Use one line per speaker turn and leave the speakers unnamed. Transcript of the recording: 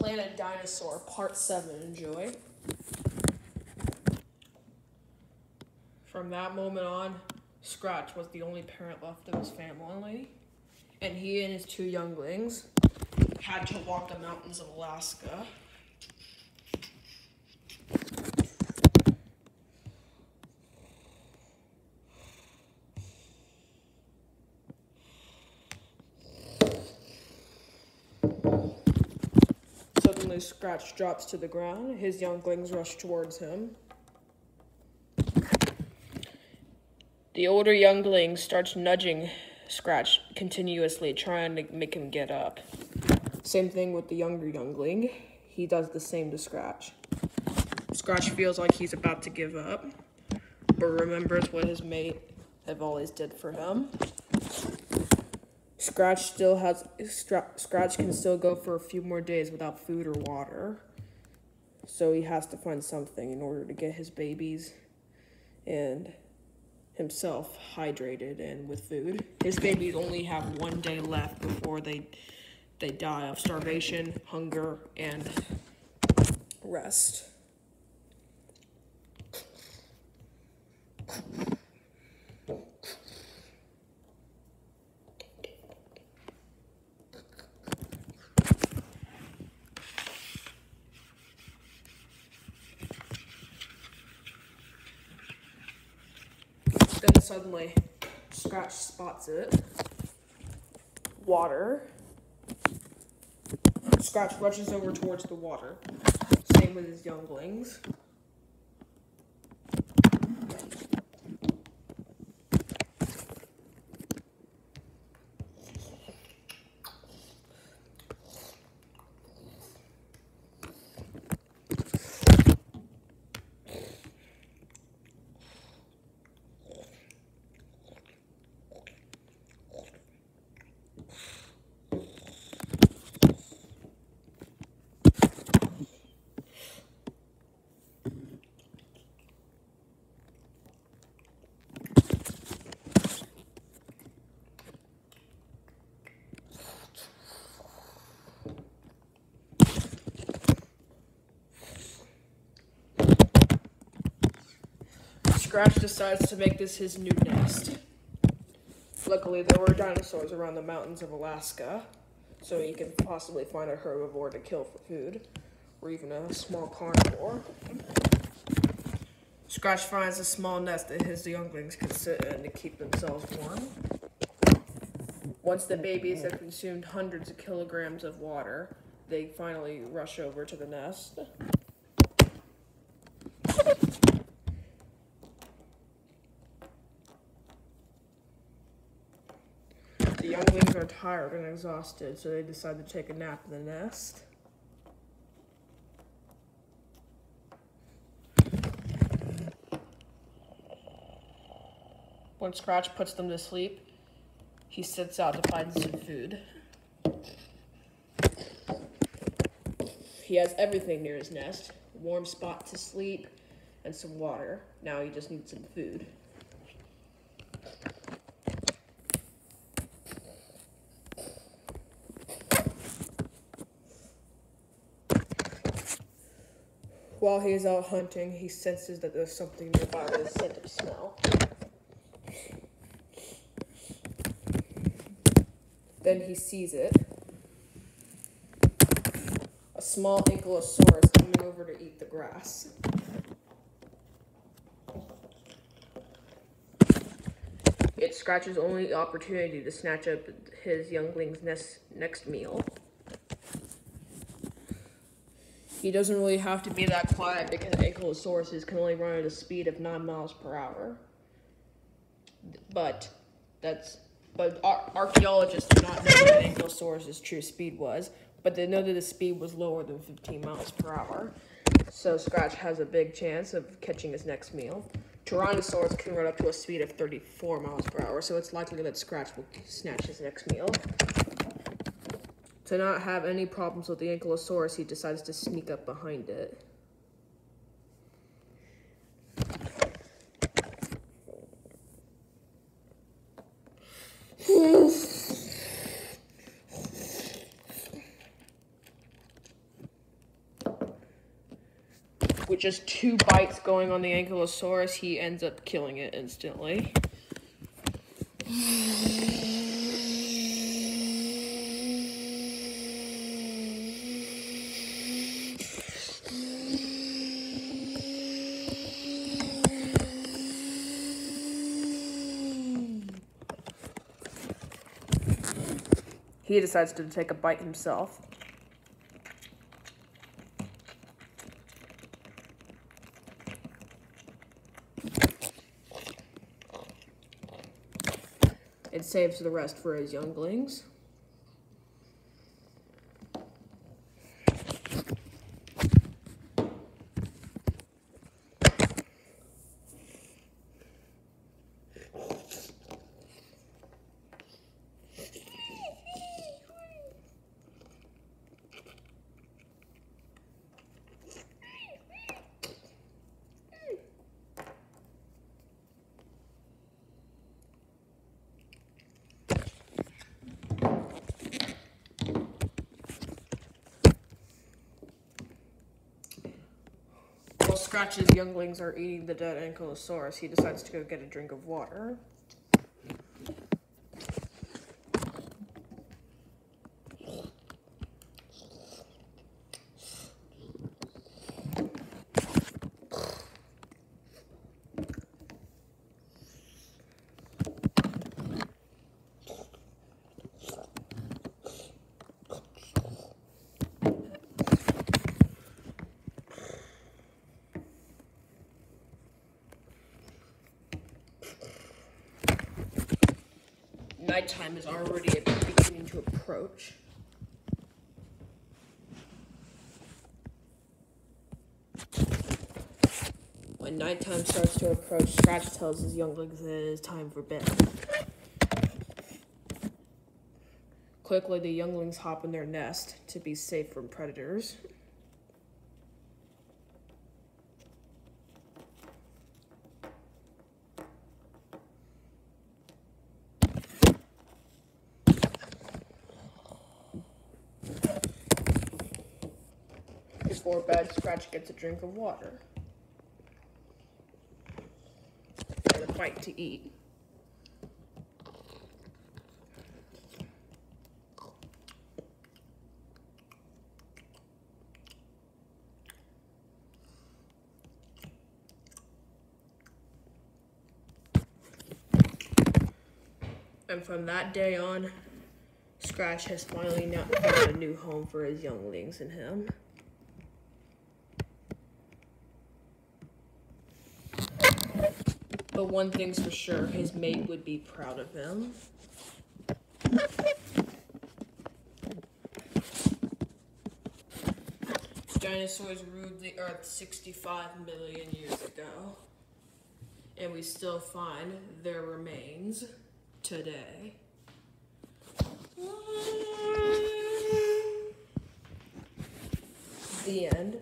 Planet Dinosaur, Part 7. Enjoy. From that moment on, Scratch was the only parent left of his family, and he and his two younglings had to walk the mountains of Alaska. Suddenly, Scratch drops to the ground. His younglings rush towards him. The older youngling starts nudging Scratch continuously, trying to make him get up. Same thing with the younger youngling. He does the same to Scratch. Scratch feels like he's about to give up, but remembers what his mate have always did for him. Scratch can still go for a few more days without food or water. So he has to find something in order to get his babies and himself hydrated and with food. His babies only have 1 day left before they die of starvation, hunger, and rest. Then suddenly, Scratch spots it. Water. Scratch rushes over towards the water. Same with his younglings. Scratch decides to make this his new nest. Luckily, there were dinosaurs around the mountains of Alaska, so he can possibly find a herbivore to kill for food, or even a small carnivore. Scratch finds a small nest that his younglings can sit in to keep themselves warm. Once the babies have consumed hundreds of kilograms of water, they finally rush over to the nest. The younglings are tired and exhausted, so they decide to take a nap in the nest. When Scratch puts them to sleep, he sets out to find some food. He has everything near his nest: a warm spot to sleep and some water. Now he just needs some food. While he is out hunting, he senses that there's something nearby with a scent of smell. Then he sees it. A small ankylosaurus coming over to eat the grass. It's Scratch's only opportunity to snatch up his youngling's next meal. He doesn't really have to be that quiet because ankylosauruses can only run at a speed of 9 miles per hour. But archaeologists do not know what an ankylosaurus' true speed was, but they know that the speed was lower than 15 miles per hour. So Scratch has a big chance of catching his next meal. Tyrannosaurus can run up to a speed of 34 miles per hour, so it's likely that Scratch will snatch his next meal. To not have any problems with the ankylosaurus, he decides to sneak up behind it. With just 2 bites going on the Ankylosaurus, he ends up killing it instantly. He decides to take a bite himself. It saves the rest for his younglings. While Scratch's younglings are eating the dead Ankylosaurus, he decides to go get a drink of water. Nighttime is already beginning to approach. When nighttime starts to approach, Scratch tells his younglings that it is time for bed. Quickly, the younglings hop in their nest to be safe from predators. Before bed, Scratch gets a drink of water and a bite to eat. And from that day on, Scratch has finally now found a new home for his younglings and him. But one thing's for sure, his mate would be proud of him. Dinosaurs ruled the Earth 65 million years ago, and we still find their remains today. The end.